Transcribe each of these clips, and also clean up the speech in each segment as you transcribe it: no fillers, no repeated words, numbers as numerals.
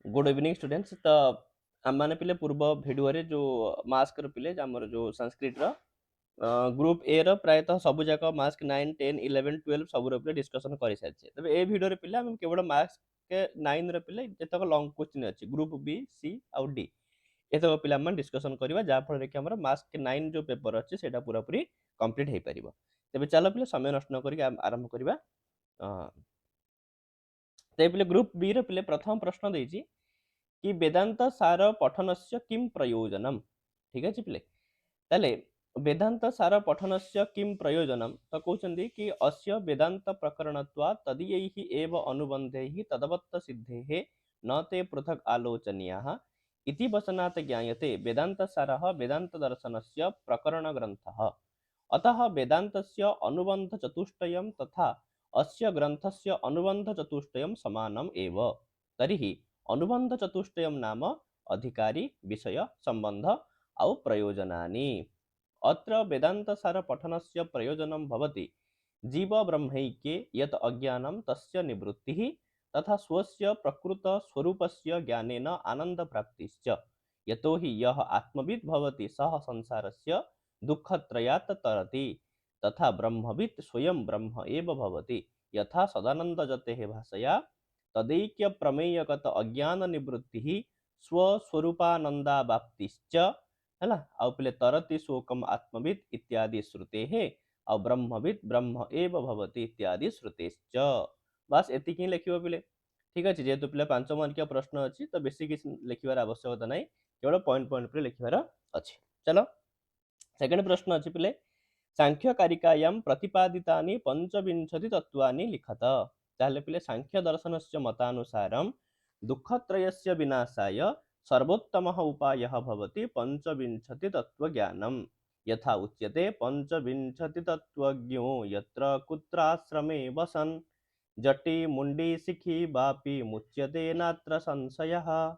Good evening students. तो आम मैंने पिले पूर्व भिडियो रे जो मास्क पिले आमर जो संस्कृत ग्रुप ए रो प्रायतः सबु जाक मास्क 9 10 11 12 सब रो डिस्कशन कर सारी। तबे ए भिडियो रे पिले हम केवल मास्क के 9 रो पिले जतक लॉन्ग क्वेश्चन अछि ग्रुप बी सी आउ डी एतक पिला हम डिस्कशन करबा जा फल रे कि हमर मास्क के 9 जो पेपर अछि सेटा पूरा पूरी कंप्लीट हे परिबो। तबे चलो पिले समय नष्ट न करी आरंभ करबा। ते पिले ग्रुप बी रो पिले प्रथम प्रश्न देछि कि वेदांत सार पठनस्य किं प्रयोजनम। ठीक है पिले ताले वेदांत सार पठनस्य किं प्रयोजनम तो कहउचंदी कि अस्य वेदांत प्रकरणत्वा तदीयैहि एव अनुबंधैहि तदवत्त सिद्धेः न ते पृथक आलोचनीयाः इति वचनात् ज्ञायते वेदांत सारः वेदांत दर्शनस्य प्रकरण ग्रंथः। अतः वेदांतस्य अनुबंध चतुष्टयम् तथा अस्य ग्रंथस्य अनुबंध चतुष्टयम् समानम् एव। तर्हि अनुबंध चतुष्टयम् नाम अधिकारी विषय संबंध आउ प्रयोजनानि। अत्र वेदांत सार पठनस्य प्रयोजनं भवति जीव ब्रह्मैक्ये यत् अज्ञानं तस्य निवृत्तिः तथा स्वस्य प्रकृत स्वरूपस्य ज्ञानेन आनंद प्राप्तिश्च। यतो हि यः आत्मविद् भवति सः संसारस्य दुःखत्रयात् तरति तथा ब्रह्मवित् स्वयं ब्रह्म एव भवति यथा सदानंदजतेः भाषया तदैक्य प्रमेयगत अज्ञान निवृत्ति स्वस्वरूपानंदावाप्तिश्च है आउ पिले तरति शोकम आत्मविद इत्यादि श्रुते है और ब्रह्मविद ब्रह्म एव भवति इत्यादि श्रुतेश्च। बस एतिक ही लिखिबो पिले। ठीक अछि जेहेतु पिले 5 मार्किया प्रश्न अछि तो बेसी किछ लिखिबार आवश्यकता नै केवल पॉइंट पॉइंट पे लिखिबार अछि। चलो सेकंड प्रश्न अछि पिले सांख्य कारिकायां प्रतिपादितानि पंचविंशति तत्वानि लिखत। ताहले पिले सांख्य दर्शनस्य मतानुसारं दुःखत्रयस्य विनाशाय सर्वोत्तमः उपायः भवति पंचविंशति तत्वज्ञानम्। यथा उच्यते पंचविंशति तत्वज्ञो यत्र कुत्राश्रमे वसन् जटि मुंडी शिखी वापि मुच्यते नात्र संशयः।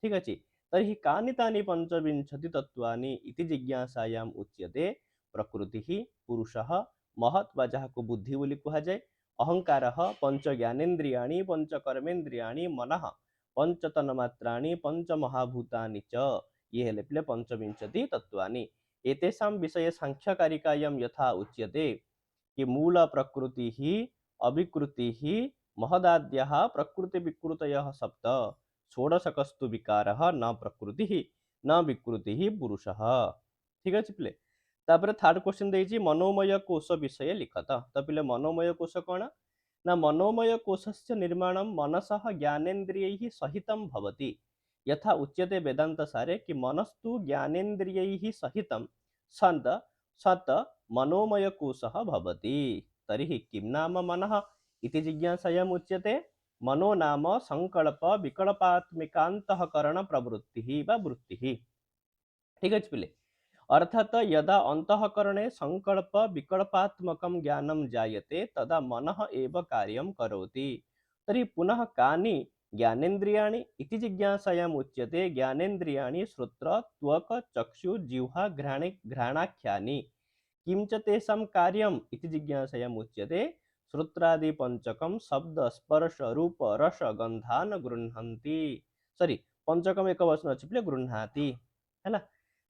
ठीक अछि तर्हि कानि तानि पंचविंशति तत्वानि इति जिज्ञासायाम् उच्यते प्रकृतिः पुरुषः महत् वा जाहाको बुद्धि बोली कहा जाए अहंकारः पंच ज्ञानेन्द्रियाणि पंच कर्मेन्द्रियाणि मनः पंच तन्मात्राणि पंच महाभूतानि च ये हेले पिले पंचविंशति तत्वानि। एतेषां विषये सांख्यकारिकायां यथा उच्यते कि मूल प्रकृतिः अविकृतिः महदाद्यः प्रकृति विकृतयः सप्त षोडशकस्तु विकारः न प्रकृतिः न विकृतिः पुरुषः। ठीक अछि पिले तापर थर्ड क्वेश्चन देछि मनोमय कोश विषय लिखत। तो पिले मनोमय कोश कोन ना मनोमय कोशस्य निर्माणं मनसः ज्ञानेन्द्रियैः सहितं भवति। यथा उच्यते वेदांत सारे कि मनस्तु ज्ञानेन्द्रियैः सहितं सन्त सत मनोमय कोशः भवति। तर्हि किं नाम मनः इति जिज्ञासायाम् उच्यते मनो नाम संकल्प विकल्पात्मिकान्तःकरण प्रवृत्तिः वा वृत्तिः। ठीक अछि पिले अर्थात यदा अंतःकरणे संकल्प विकल्पात्मकं ज्ञानं जायते तदा मनः एव कार्यं करोति। तर्हि पुनः कानि ज्ञानेन्द्रियाणि इति जिज्ञासायाम् उच्यते ज्ञानेन्द्रियाणि श्रोत्र त्वक चक्षु जिह्वा घ्राणाख्यानि। किं च तेषां कार्यम् इति जिज्ञासायाम् उच्यते श्रोत्रादि पंचकम शब्द स्पर्श रूप रस गंधान गृह्णन्ति सॉरी पंचकम एक वचन अछि पिले गृह्णाति हैला।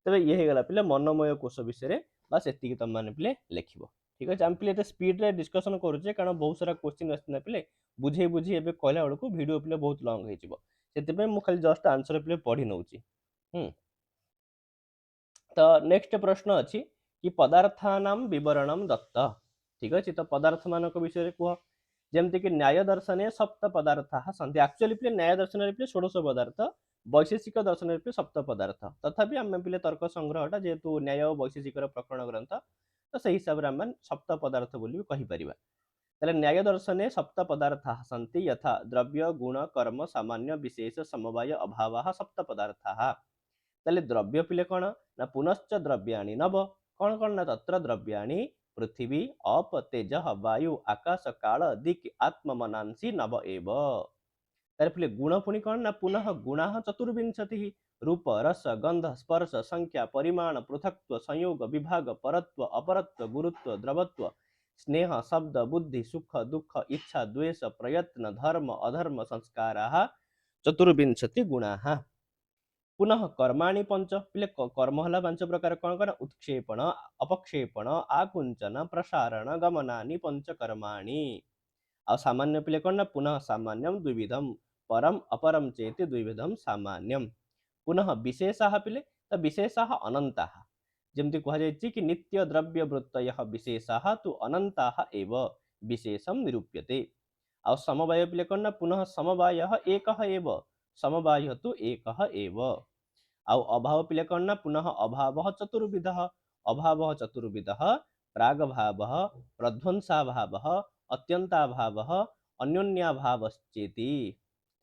तबे ये गला पिले मनोमय कोश विषय बस एतिक तुम माने पिले लिखिबो। ठीक अछि हम पिले एते स्पीड रे डिस्कशन करूचे कारण बहुत सारा क्वेश्चन आछना पिले बुझे बुझी एबे कहला बळको वीडियो पिले बहुत लॉन्ग हे जिवो सेते पे मु खाली जस्ट आंसर पिले पढी नउची। तो नेक्स्ट प्रश्न अछि कि पदार्थानां विवरणं दत्त। ठीक अछि तो पदार्थ मानक विषय कह जेमति कि न्याय दर्शने सप्त पदार्थाः सन्ति। एक्चुअली पिले न्याय दर्शन रे पिले 16 पदार्थ वैशेषिक दर्शन रे पिले सप्त पदार्थ तथापि हम पिले तर्क संग्रहटा जेहेतु न्याय और वैशेषिक प्रकरण ग्रंथ तो सही हिसाब रे हम सप्त पदार्थ बोली कहि परिबा। तले न्याय दर्शने सप्त पदार्थाः सन्ति यथा द्रव्य गुण कर्म सामान्य विशेष समवाय अभावः सप्त पदार्थाः। तले द्रव्य पिले कौन ना पुनश्च द्रव्याणि नव कौन कौन ना तत्र द्रव्याणि पृथ्वी अप तेज वायु आकाश काल दिक् आत्म मनांसी नव एव। तार पिले गुण पुनि कौन ना पुनः गुणाः चतुर्विंशतिः रूप रस गंध स्पर्श संख्या परिमाण पृथक्त्व संयोग विभाग परत्व अपरत्व गुरुत्व द्रवत्व स्नेह शब्द बुद्धि सुख दुख इच्छा द्वेष प्रयत्न धर्म अधर्म संस्काराः चतुर्विंशति गुणाः। पुनः कर्माणि पंच पिले कर्म हला पांच प्रकार कौन कौन उत्क्षेपण अपक्षेपण आकुंचन प्रसारण गमनानि पंच कर्माणि। आ सामान्य पिले कौन ना पुनः सामान्यम द्विविधम परम अपरम चेति द्विविधम सामान्यम। पुनः विशेषाः पिले तो विशेषाः अनंताः जेमती कह जाय कि नित्य द्रव्य वृत्तयः विशेषाः तु अनंताः एव विशेषम निरूप्यते। आ समवाय पिले कौन ना पुनः समवायः एकः एव समवायः तु एकः एव। आउ अभाव पिले कौन ना पुनः अभावः चतुर्विधः अभावः चतुर्विधः प्रागभावः प्रध्वंसाभावः अत्यंताभावः अन्योन्याभावश्चेति।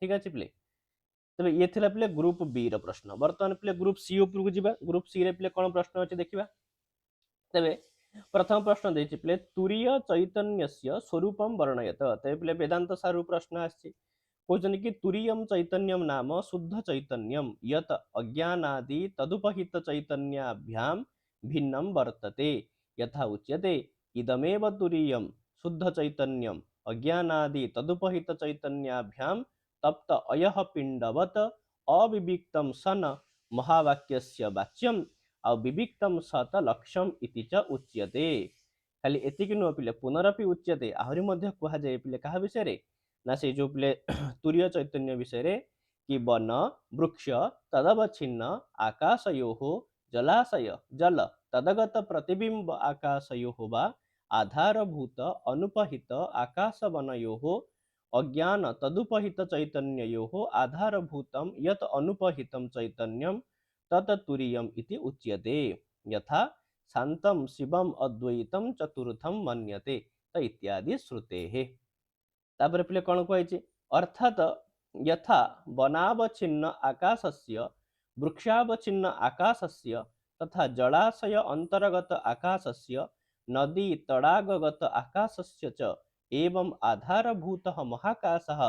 ठीक अछि पिले। तबे ये थिला पिले ग्रुप बी रो प्रश्न। वर्तमान पिले ग्रुप सी उपरକୁ ଯିବା। ग्रुप सी रे पिले कोन प्रश्न अछि देखिबा। तबे प्रथम प्रश्न देछि पिले तुरीय चैतन्यस्य स्वरूपम वर्णयत। तबे पिले वेदांत सारू प्रश्न आछि। कहते कि तुरीयम चैतन्यम नाम शुद्ध चैतन्यम यत अज्ञानादि तदुपहित चैतन्याभ्याम भिन्नम वर्तते। यथा उच्यते इदमेव तुरीयम शुद्ध चैतन्यम अज्ञानादि तदुपहित चैतन्याभ्याम तप्त अयः पिंडवत अविविक्तम सन महावाक्यस्य वाच्यम अविविक्तम सत लक्ष्यम इति च उच्यते। खाली एतिକି नुह पिले पुनरपि उच्यते आहरी मध्य कहा जाए पिले कहा विषय रे ना से जो पिले तुरीय चैतन्य विषय रे कि वन वृक्ष तदवच्छिन्न आकाशयोः जलाशय जल तदगत प्रतिबिंब आकाशयोः वा आधारभूत अनुपहित आकाशवनयोः अज्ञान तदुपहित चैतन्ययोः आधारभूतम यत अनुपहितम चैतन्यम तत तुरीयम इति उच्यते। यथा शांतम शिवम अद्वैतम चतुर्थम मन्यते त इत्यादि श्रुतेः। तापर पिले कोन कहैछि अर्थात यथा वनावच्छिन्न आकाशस्य वृक्षावच्छिन्न आकाशस्य तथा जलाशय अंतर्गत आकाशस्य नदी तडागगत आकाशस्य च एवं आधारभूतः महाकाशः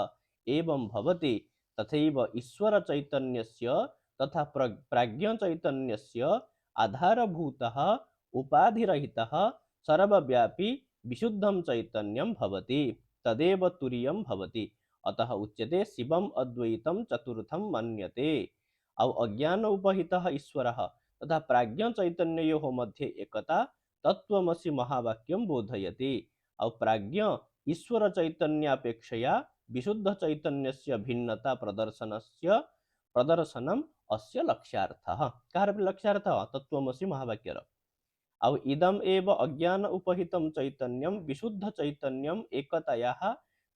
एवं भवति तथैव ईश्वर चैतन्यस्य तथा प्राज्ञ चैतन्यस्य आधारभूतः उपाधिरहितः सर्वव्यापी विशुद्धं चैतन्यं भवति तदेव तुरीयं भवति। अतः उच्यते शिवम अद्वैतम चतुर्थम मन्यते। औ अज्ञान उपहितः ईश्वरः तथा प्राज्ञ चैतन्ययोः मध्ये एकता तत्त्वमसि महावाक्यं बोधयति। औ प्राज्ञ ईश्वर चैतन्यापेक्षया विशुद्ध चैतन्यस्य भिन्नता प्रदर्शनम अस्य लक्ष्यार्थः। कार लक्ष्यार्थः तत्त्वमसि महावाक्यर। अब इदम एव अज्ञान उपहितम चैतन्यम विशुद्ध चैतन्यम एकतायाः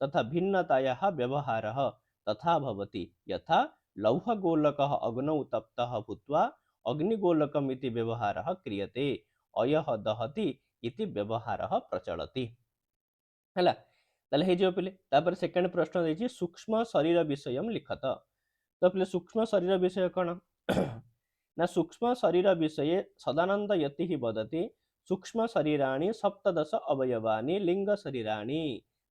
तथा भिन्नतायाः व्यवहारः तथा भवति यथा लौहगोलकः अग्नौ तप्तः भूत्वा अग्निगोलकम् इति व्यवहारः क्रियते अयः दहति इति व्यवहारः प्रचलति। हैला ताले हे जो पिले तापर सेकंड प्रश्न देछि सूक्ष्म शरीर विषयम लिखत। तो पिले सूक्ष्म शरीर विषय कोन ना सूक्ष्म शरीर विषये सदानंद यति वदति सूक्ष्म शरीराणि सप्तदश अवयवानि लिंग शरीराणि।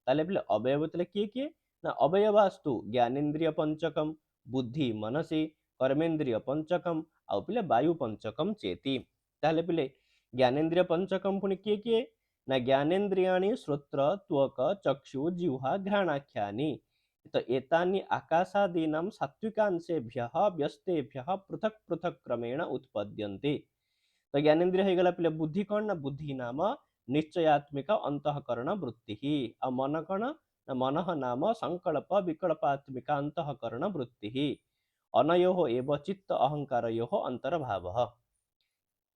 ताले पिले अवयव तले किए ना अवयवास्तु ज्ञानेन्द्रिय पंचकम बुद्धि मनसी कर्मेन्द्रिय पंचकम आउ पिले वायु पंचकम चेति। ताले पिले ज्ञानेन्द्रिय पंचकम पुनि किए ना ज्ञानेन्द्रियाणि श्रोत्र त्वक चक्षु जिह्वा घ्राणाख्यानि। तो एतानि आकाशादीनां सात्विकांशेभ्यः व्यस्तेभ्यः पृथक पृथक क्रमेण उत्पद्यन्ते। तो ज्ञानेन्द्रिय हो गला पिले बुद्धि कौन ना बुद्धि नाम निश्चयात्मिक अंतःकरण वृत्ति आ मन कौन ना मन नाम संकल्प विकल्पात्मिक अंतःकरण वृत्ति अनयोः एव चित्त अहंकारयोः अंतर्भावः।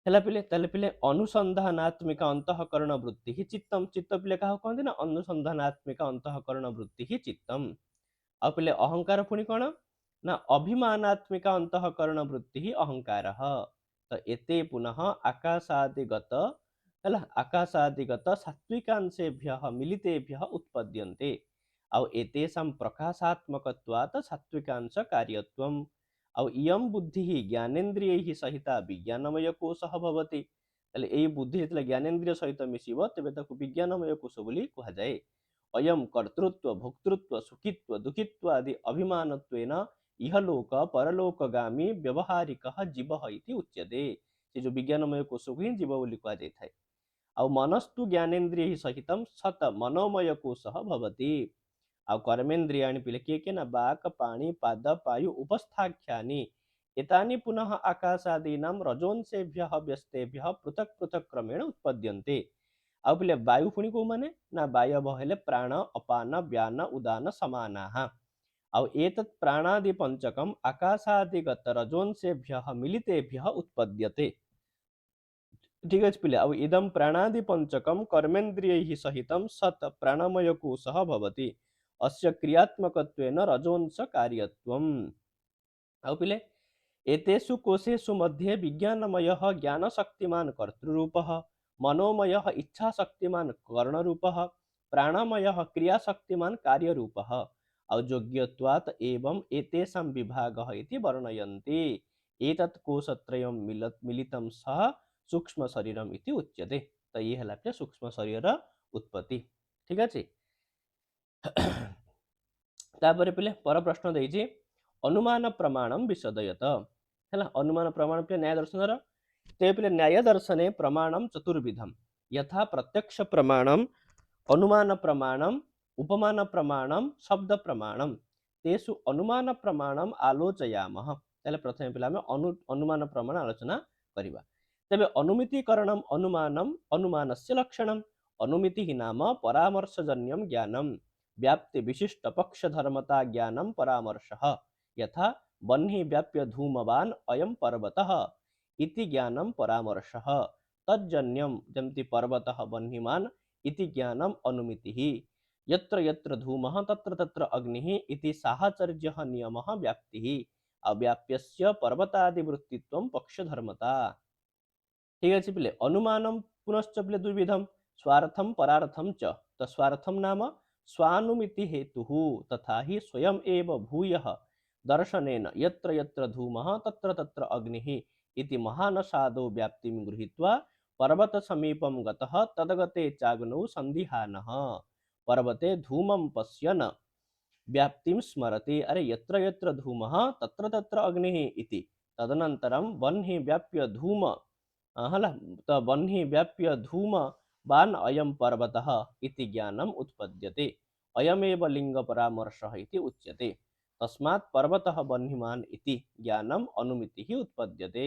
हेला पिले ताले पिले अनुसंधानात्मिक अंतःकरण वृत्ति चित्तम चित्त पिले कहा कहते ना अनुसंधानात्मिक अंतःकरण वृत्ति चित्तम। आ पिले अहंकार पुणी कौन ना अभिमानात्मिका अंतःकरण वृत्ति अहंकार। तो एते पुनः आकाशादिगत है आकाशादिगत सात्विकांशेभ्यः मिलितेभ्यः उत्पद्यन्ते। आउ एतेषां प्रकाशात्मकत्वात् सात्विकांश कार्यत्वम्। आउ इयं बुद्धि ज्ञानेन्द्रियैः सहिता विज्ञानमय कोशः भवति। ताले एई बुद्धि जेतले ज्ञानेन्द्रिय सहित मिसिबो तेबे ताकु विज्ञानमय कोश बोली कहा जाए। अयम कर्तृत्व भोक्तृत्व सुखित्व दुखित्व आदि अभिमानत्वेन इहलोक परलोकगामी व्यवहारिकः जीवः इति उच्यते। से जो विज्ञानमय कोश को ही जीव बोली कहा जाए। आउ मनस्तु ज्ञानेन्द्रिय सहित सत मनोमय कोशः भवति। ଆଉ कर्मेन्द्रियाणि पिले के ना वाक् पाणि पाद पायु उपस्थाख्यानि एतानि पुनः आकाशादीनां रजोंसेभ्यः व्यस्तेभ्यः पृथक पृथक क्रमेण उत्पद्यन्ते। ଆଉ ପିଲେ ବାୟୁ ପୁଣି କୋଉ ମାନେ ନା ବାୟବ ହେଲେ ପ୍ରାଣ ଅପାନ ବ୍ୟାନ ଉଦାନ ସମାନାଃ। ଆଉ ଏତତ୍ ପ୍ରାଣାଦି ପଞ୍ଚକମ୍ ଆକାଶାଦିଗତ ରଜୋଂସେଭ୍ୟः ମିଳିତେभ्यः उत्पद्यते। ठीक अछि पिले अब इदं प्राणादि पंचकम कर्मेन्द्रियैः सहितं सत् प्राणमय कोशः भवति अस्य क्रियात्मकत्वेन रजोंस कार्यत्वम्। अब पिले एतेषु कोशेषु मध्ये विज्ञानमयः ज्ञानशक्तिमान् कर्तृरूपः, मनोमयः इच्छाशक्तिमान् कर्णरूपः, प्राणमयः क्रियाशक्तिमान् कार्यरूपः। और योग्यत्वात् एवं एतेषां विभागः इति वर्णयन्ति। एतत् कोशत्रयं मिलितं सह सूक्ष्म शरीरम इति उच्यते। तो ये है सूक्ष्म शरीर उत्पत्ति। ठीक अच्छे तापर पिले पर प्रश्न देइछि अनुमान प्रमाणम विशदयत है अनुमान प्रमाण पे न्याय दर्शन ते पिले न्याय दर्शने प्रमाणम चतुर्विधम यथा प्रत्यक्ष प्रमाणम अनुमान प्रमाणम उपमान प्रमाणम शब्द प्रमाणम तेषु अनुमान प्रमाणम आलोचयामः। ताले प्रथमे पिले आमे अनुमान प्रमाण आलोचना करिबा। तेबे अनुमितिकरणम अनुमानम अनुमानस्य लक्षणम अनुमिति नाम परामर्शजन्यम ज्ञानम व्याप्ति विशिष्ट पक्ष धर्मता ज्ञानम परामर्शः यथा बह्नि व्याप्य धूमवान अयम पर्वतः इति ज्ञानम परामर्शः तज्जन्यम जमति पर्वतः बह्निमान इति ज्ञानम अनुमितिः यत्र यत्र धूमः तत्र तत्र अग्निः इति साहचर्यः नियमः व्याप्तिः अव्याप्यस्य पर्वतादिवृत्तित्वं पक्षधर्मता। ठीक अच्छे पिले अनुमानम पुनश्च पिले द्विविधम स्वार्थम परार्थम च। तो स्वार्थम नाम स्वानुमिति हेतुः तथा ही स्वयं एव भूयः दर्शनेन यत्र यत्र धूमः तत्र तत्र अग्निः इति महानसादो व्याप्तिं गृहीत्वा पर्वत समीपं गतः तदगते चाग्नौ संदिहानः पर्वते धूमं पश्यन् व्याप्तिं स्मरति अरे यत्र यत्र धूमः तत्र तत्र अग्निः इति तदनन्तरं वह्नि व्याप्य धूम हला तो बह्नि व्याप्य धूम बान अयम पर्वतः इति ज्ञानम उत्पद्यते अयमेव लिंग परामर्शः इति उच्यते तस्मात् पर्वतः बह्निमान इति ज्ञानम अनुमितिः उत्पद्यते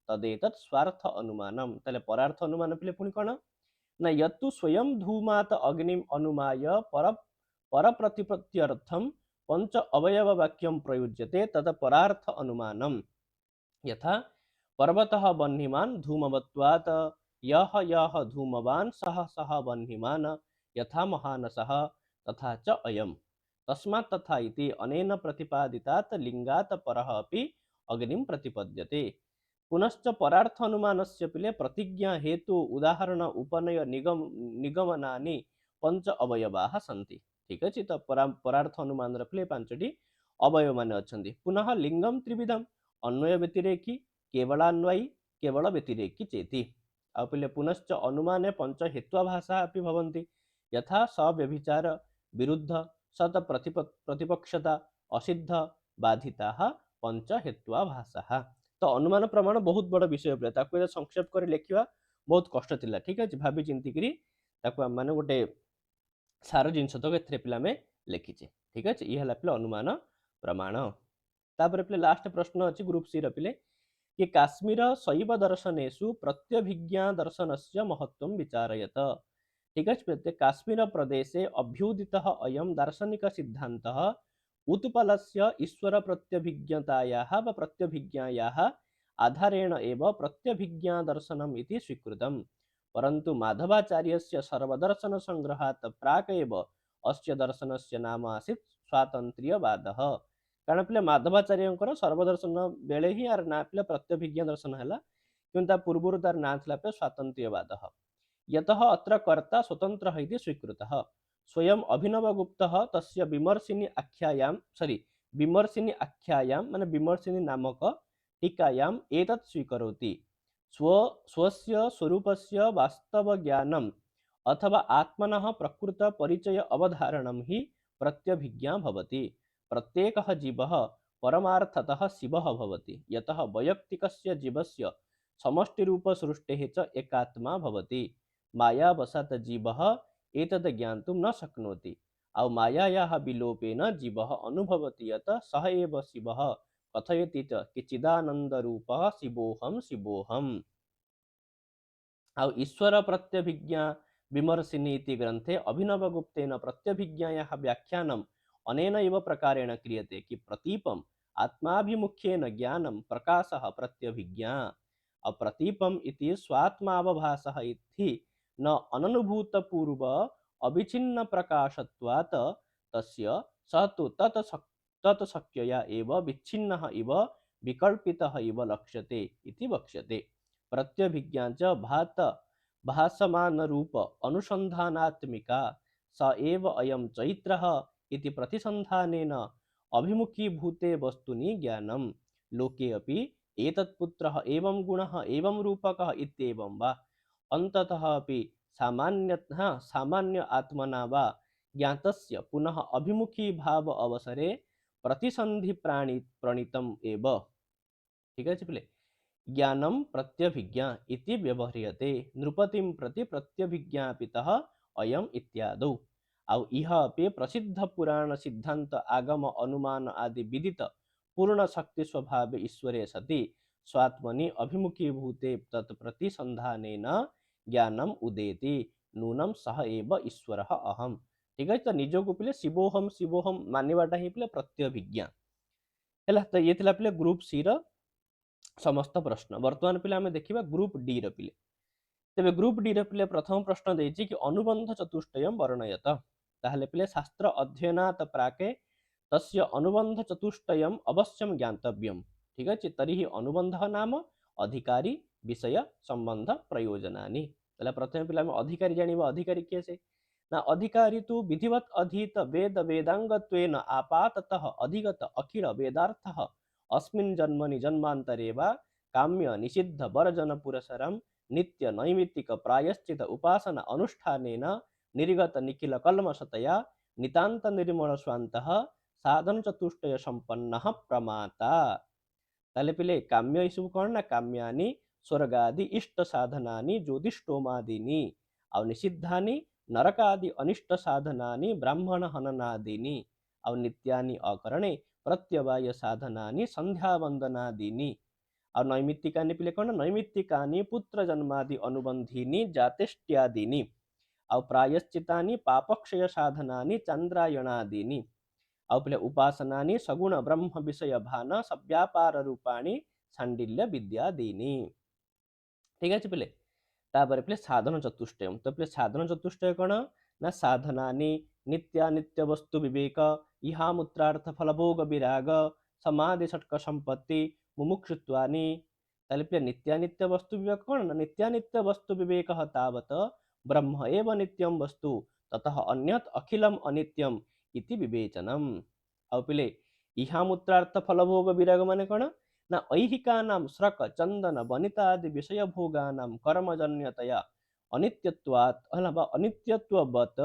तदेतत् स्वार्थ अनुमानम। तले परार्थ अनुमान पिले पुनि कोन न यत्तु स्वयं धूमात् अग्निम अनुमाय परप्रतिपत्त्यर्थम पंच अवयव वाक्यम प्रयुज्यते तद परार्थ अनुमानम। यथा पर्वतः बह्निमान धूमवत्वात् यह यह धूमवान सह सह बह्निमान यथा महानसः तथा च अयम् तस्मात् तथा इति अनेन प्रतिपादितात् लिंगात् परः अपि अग्निं प्रतिपद्यते। पुनश्च परार्थ अनुमानस्य पिले प्रतिज्ञा हेतु उदाहरण उपनय निगमनानि पंच अवयवाः सन्ति। ठीक अछि तो परार्थ अनुमान पिले पांचटी अवयव माने अछन्ति। पुनः लिंगम त्रिविधम अन्वय व्यतिरेकी केवलान्वयी केवल व्यतिरेकी चेति। आउ पिले पुनश्च अनुमाने पंच हेत्वाभाषा अपि भवन्ति यथा सव्यभिचार विरुद्ध सत प्रतिपक्षता असिद्ध बाधिताः पंच हेत्वाभाषा। तो अनुमान प्रमाण बहुत बड़ विषय पे ताको संक्षेप कर लिखा बहुत कष्ट थिला। ठीक है भाभी चिंती करी ताको माने गोटे सार जिनस तक एथरे पिला में लिखिचे। ठीक है ये हला पिला अनुमान प्रमाण। तापर पिले लास्ट प्रश्न अछि ग्रुप सी र पिले कि काश्मीर शैव दर्शनेषु प्रत्यभिज्ञा दर्शनस्य महत्वं विचारयत। ठीक है काश्मीर प्रदेशे अभ्युदितः अयं दार्शनिक सिद्धान्तः उत्पलस्य ईश्वर प्रत्यभिज्ञतायाः व प्रत्यभिज्ञायाः आधारेण एव प्रत्यभिज्ञा दर्शनम् इति स्वीकृतम्। परन्तु माधवाचार्यस्य सर्वदर्शन संग्रहात् प्राक् एव अस्य दर्शनस्य नाम आसीत् स्वातन्त्र्यवादः। कारण पिले माधवाचार्य सर्वदर्शन बेले ही आर ना पिले प्रत्यभिज्ञा दर्शन है कि पूर्व तार ना पे स्वातंत्र्यवाद यतः अत्र कर्ता स्वतंत्र इति स्वीकृतः। स्वयं अभिनवगुप्तः तस्य विमर्शिनी आख्यायां माने विमर्शिनी नामक टीकायाम् एतत् स्वीकरोति। स्वस्य स्वरूपस्य वास्तव ज्ञानम् अथवा आत्मनः प्रकृत परिचय अवधारणं हि प्रत्यभिज्ञा भवति। प्रत्येकः जीवः परमार्थतः शिवः भवति यतः वैयक्तिकस्य जीवस्य समष्टिरूप सृष्टेः च एकात्मा भवति। मायावशात् जीवः एतद् ज्ञातुं न शक्नोति। ଆଉ ମାୟାୟାः ବିଲୋପେନ ଜୀବः अनुभवति यत् सः एव शिवः कथयति च किचिदानन्दरूपः शिवोऽहं शिवोऽहम्। ଆଉ ଈଶ୍ୱର ପ୍ରତ୍ୟଭିଜ୍ଞା विमर्शिनी इति ग्रन्थे अभिनवगुप्तेन प्रत्यभिज्ञायाः व्याख्यानम् अनेन एव प्रकारेण क्रियते कि प्रतीपम् आत्माभिमुख्येन ज्ञानं प्रकाशः प्रत्यभिज्ञा। अप्रतीपम् इति स्वात्मावभासः इति न अननुभूतपूर्व अविच्छिन्न प्रकाशत्वात् तस्य स तु तत् शक्यया एव विच्छिन्नः इव विकल्पितः इव लक्ष्यते इति वक्ष्यते। प्रत्यभिज्ञा च भासमान रूप अनुसंधानात्मिका स एव अयं चैत्रः इति प्रतिसंधानेन अभिमुखीभूते वस्तुनि ज्ञानं। लोके अपि एतत्पुत्रः एवं गुणः एवं रूपकः इत्येवं वा अन्ततः अपि सामान्य आत्मना वा ज्ञातस्य पुनः अभिमुखी भाव अवसरे प्रतिसंधि प्रणीतम् एव। ठीक है पिले ज्ञानम प्रत्यभिज्ञा इति व्यवह्रियते नृपतिं प्रति प्रत्यभिज्ञापितः अयम इत्यादौ। आउ इह अपि प्रसिद्ध पुराण सिद्धांत आगम अनुमान आदि विदित पूर्ण शक्ति स्वभाव ईश्वरे सति स्वात्मनि अभिमुखी भूते तत्प्रति संधानेन ज्ञानम उदेति नूनम सह एव ईश्वरः अहम। ठीक है तो निज को पिले शिवोहम मानिबाटा ही पिले प्रत्यभिज्ञा हैला। तो ये थिला पिले ग्रुप सी रो समस्त प्रश्न। वर्तमान पिले आमे देखिबा ग्रुप डी रो पिले। तेबे ग्रुप डी रो पिले प्रथम प्रश्न देछि कि अनुबंध चतुष्टयम वर्णयत। ताहले पिले शास्त्र अध्ययनात् प्राके तस्य अनुबंध चतुष्टयम अवश्यम ज्ञातव्यम। ठीक अछि तर्हि अनुबंधः नाम अधिकारी विषय संबंध प्रयोजनानि। तले प्रथम पिले आमे अधिकारी जानिबा। अधिकारी किए से ना अधिकारी तु विधिवत अधीत वेद वेदांगत्वेन आपाततः अधिगत अखिल वेदार्थः अस्मिन् जन्मनि जन्मांतरे वा काम्य निषिद्ध वर्जन पुरसरम नित्य नैमित्तिक प्रायश्चित उपासना अनुष्ठानेन निर्गत निखिल कल्मषतया नितांत निर्मल स्वान्तः साधन चतुष्टय संपन्नः प्रमाता। ताले पिले काम्य इसु कौन ना काम्यानि स्वर्गादि इष्ट साधनानि ज्योतिष्टोमादीनि और निषिद्धानि नरकादि अनिष्ट साधनानि ब्राह्मण हननादीनि और नित्यानि अकरणे प्रत्यवाय साधनानि संध्या वंदनादीनि और नैमित्तिकानि पिले कौन नैमित्तिकानि पुत्र जन्मादि अनुबंधीनि जातेष्ट्यादीनि और प्रायश्चितानि पापक्षय साधनानि चंद्रायणादीनि और पिले उपासनानि सगुण ब्रह्म विषय भान सव्यापार रूपाणि सांडिल्य विद्यादीनि। ठीक है पिले तापर पिले साधन चतुष्टयम। तो पिले साधन चतुष्टय कौन ना साधनानि नित्यानित्य वस्तु विवेक इहामुत्रार्थ फलभोग विराग समाधि षटक संपत्ति मुमुक्षुत्वानि। ताले पिले नित्यानित्य वस्तु विवेक कौन ना नित्यानित्य वस्तु विवेक तावत ब्रह्म एव नित्यम वस्तु ततः अन्यत अखिलम अनित्यम इति विवेचनम। और पिले इहामुत्रार्थ फलभोग विराग माने कौन ना ऐहिकानां श्रक चंदन वनितादि विषय भोगानां कर्मजन्यतया अनित्यत्वात् अथवा अनित्यत्ववत्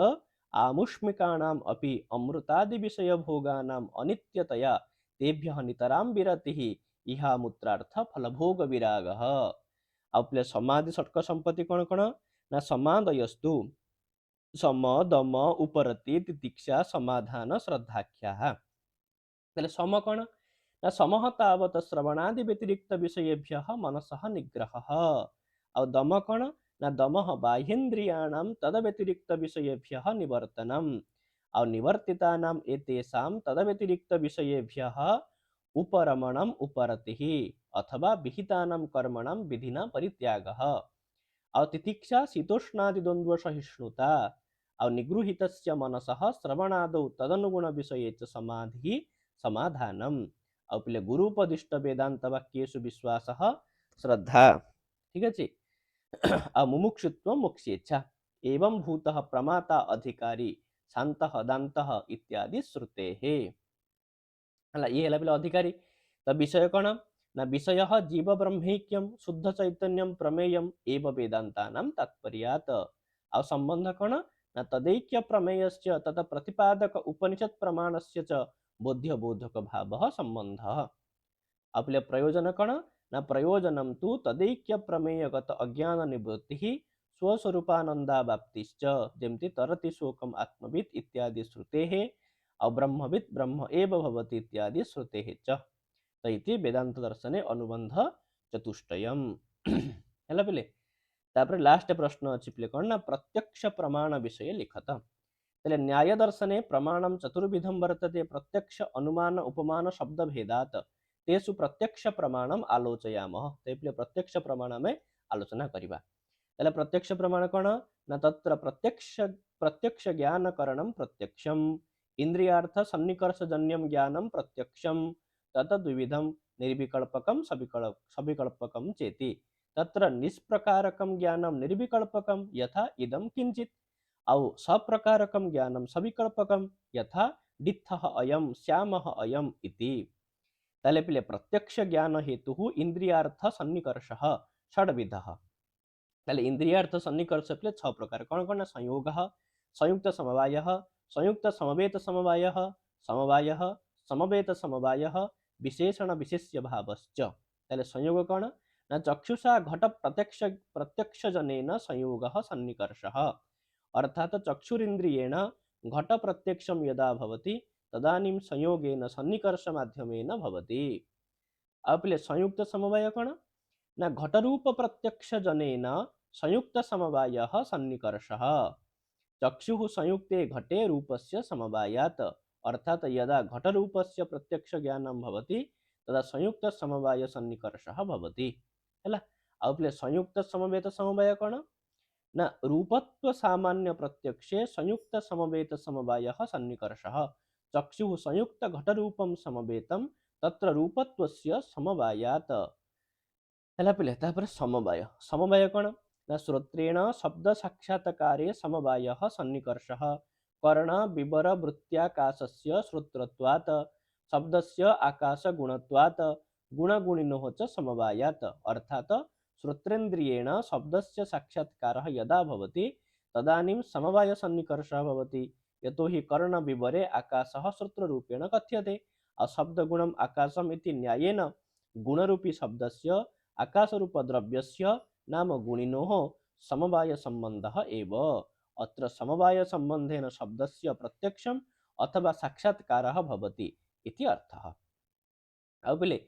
आमुष्मिकानाम् अपि अमृतादि विषय भोगानां अनित्यतया तेभ्यः नितरां विरतिः इहामुत्रार्थ फलभोग विरागः। अपने समाधि षटक संपत्ति कौन कौन ना समादयस्तु सम दम उपरति तितिक्षा समाधान श्रद्धाख्याः। ताले सम कौन ना समः तावत श्रवणादि व्यतिरिक्त विषयेभ्यः मनसः निग्रहः। और दम कौन ना दमः बाह्येन्द्रियाणां तद व्यतिरिक्त विषयेभ्यः निवर्तनम्। और निवर्तितानां एतेषां तद व्यतिरिक्त विषयेभ्यः उपरमणम् उपरतिः अथवा विहितानां कर्मणां विधिना परित्यागः। और तितिक्षा शीतोष्णादि द्वंद्व सहिष्णुता और निगृहीतस्य मनसः श्रवणादौ तदनुगुण विषये च समाधि समाधानम। और पिले गुरुपदिष्ट वेदांत वाक्येषु विश्वासः श्रद्धा। ठीक है और मुमुक्षुत्व मोक्षेच्छा एवं भूतः प्रमाता अधिकारी शांतः दान्तः इत्यादि श्रुतेः। हला ये हला पिले अधिकारी। तो विषय कौन ना विषय जीव ब्रह्मैक्यम शुद्ध चैतन्यम प्रमेयम एव वेदांतानां तात्पर्यात्। और संबंध कौन ना तदैक्य प्रमेयस्य तत प्रतिपादक उपनिषद प्रमाणस्य च बोध्य बोधक भाव संबंध। अपने प्रयोजन कौन ना प्रयोजनम तु तदैक्य प्रमेयगत अज्ञान निवृत्ति स्वस्वरूपानन्दावाप्तिश्च जेमति तरति शोकम् आत्मवित् इत्यादि श्रुतेः और ब्रह्मवित् ब्रह्म एव भवति इत्यादि श्रुतेः च तो इति वेदांत दर्शने अनुबंध चतुष्टयम् हैला पिले तापर लास्ट प्रश्न अछि पिले कोन ना प्रत्यक्ष प्रमाण विषय लिखत तले न्याय दर्शने प्रमाणम चतुर्विधम वर्तते प्रत्यक्ष अनुमान उपमान शब्द भेदात तेसु प्रत्यक्ष प्रमाणम आलोचयामः ते पिले प्रत्यक्ष प्रमाण में आलोचना करिबा तले प्रत्यक्ष प्रमाण कोन ना तत्र प्रत्यक्ष ज्ञान करणम प्रत्यक्षम इंद्रियार्थ सन्निकर्षजन्यम ज्ञानम प्रत्यक्षम तत द्विविधम निर्विकल्पकम सविकल्पकम चेति तत्र निष्प्रकारकम ज्ञानम निर्विकल्पकम यथा इदम किंचित औ सप्रकारकम ज्ञानम सविकल्पकम यथा डित्थः अयम श्यामः अयम इति तले पिले प्रत्यक्ष ज्ञान हेतु इंद्रियार्थ सन्निकर्षः षड्विधः तले इंद्रियार्थ सन्निकर्ष पिले 6 प्रकार कौन कौन संयोगः संयुक्त समवायः संयुक्त समवेत समवायः समवायः समवेत समवायः विशेषण विशेष्य भावश्च तले संयोग कौन न चक्षुषा घट प्रत्यक्ष जनेन संयोगः सन्निकर्षः अर्थात चक्षुरिंद्रियेण घट प्रत्यक्षम यदा भवति तदानीं संयोगेन सन्निकर्ष माध्यमेन भवति अपले संयुक्त समवाय कौन न घटरूप प्रत्यक्ष जनेन संयुक्त समवायः सन्निकर्षः चक्षुः संयुक्ते घटे रूपस्य समवायात् अर्थात यदा घटरूपस्य प्रत्यक्ष ज्ञानं भवति तदा संयुक्त समवाय सन्निकर्षः भवति हैला अपले संयुक्त समवेत समवाय कौन न रूपत्व सामान्य प्रत्यक्षे संयुक्त समवेत समवायः सन्निकर्षः चक्षुः संयुक्त घटरूपम समवेतम तत्र रूपत्वस्य समवायात् हैला पिले तापर समवाय समवाय कौन न श्रोत्रेण शब्द साक्षात्कारे समवायः सन्निकर्षः कर्ण विवर वृत्त्याकाशस्य श्रोत्रत्वात् शब्दस्य आकाश गुणत्वात् गुणगुणिनोः च समवायात् अर्थात श्रोत्रेन्द्रियेण शब्दस्य साक्षात्कारः यदा भवति तदानीं समवाय सन्निकर्षः भवति यतो हि कर्ण विवरे आकाशः श्रोत्ररूपेण कथ्यते अशब्दगुणम् आकाशम् इति न्यायेन गुणरूपी शब्दस्य आकाशरूप द्रव्यस्य नाम गुणिनोः समवाय संबंधः एव अत्र समवाय संबंधेन शब्दस्य प्रत्यक्षम् अथवा साक्षात्कारः भवति इति अर्थः अब बोले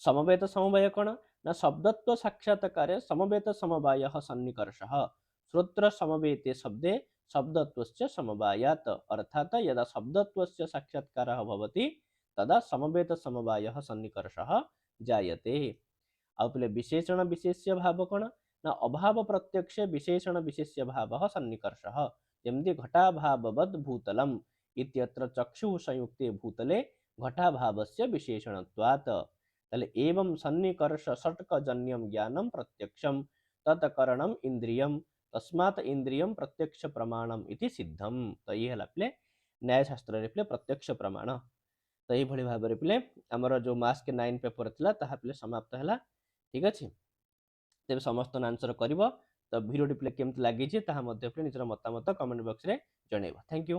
समवेत समवाय कौन न शब्दत्व साक्षात्कारे समवेत समवायः सन्निकर्षः श्रोत्र समवेते शब्दे शब्दत्वस्य समवायात् अर्थात यदा शब्दत्वस्य साक्षात्कारः भवति तदा समवेत समवायः सन्निकर्षः जायते अब बोले विशेषण विशेष्य भाव कौन न अभाव प्रत्यक्षे विशेषण विशेष्य भावः सन्निकर्षः जेमति घटाभाववद् भूतलम् इत्यत्र चक्षुः संयुक्ते भूतले घटाभावस्य विशेषणत्वात् तले एवं सन्निकर्ष षट्कजन्यं ज्ञानं प्रत्यक्षं तत्करणम् इंद्रियं तस्मात् इंद्रियं प्रत्यक्ष प्रमाणम इति सिद्धम तो ये हला प्ले न्यायशास्त्र रे प्ले प्रत्यक्ष प्रमाण तो ये भली भाबरे प्ले हमर जो मास के 9 पेपर थिला ताहा प्ले समाप्त हला ठीक अछि तेबे समस्त आंसर करिवो तो वीडियो प्ले केमत लागि छि ताहा मध्ये प्ले निजर मतामत कमेंट बॉक्स रे जणैबो थैंक यू।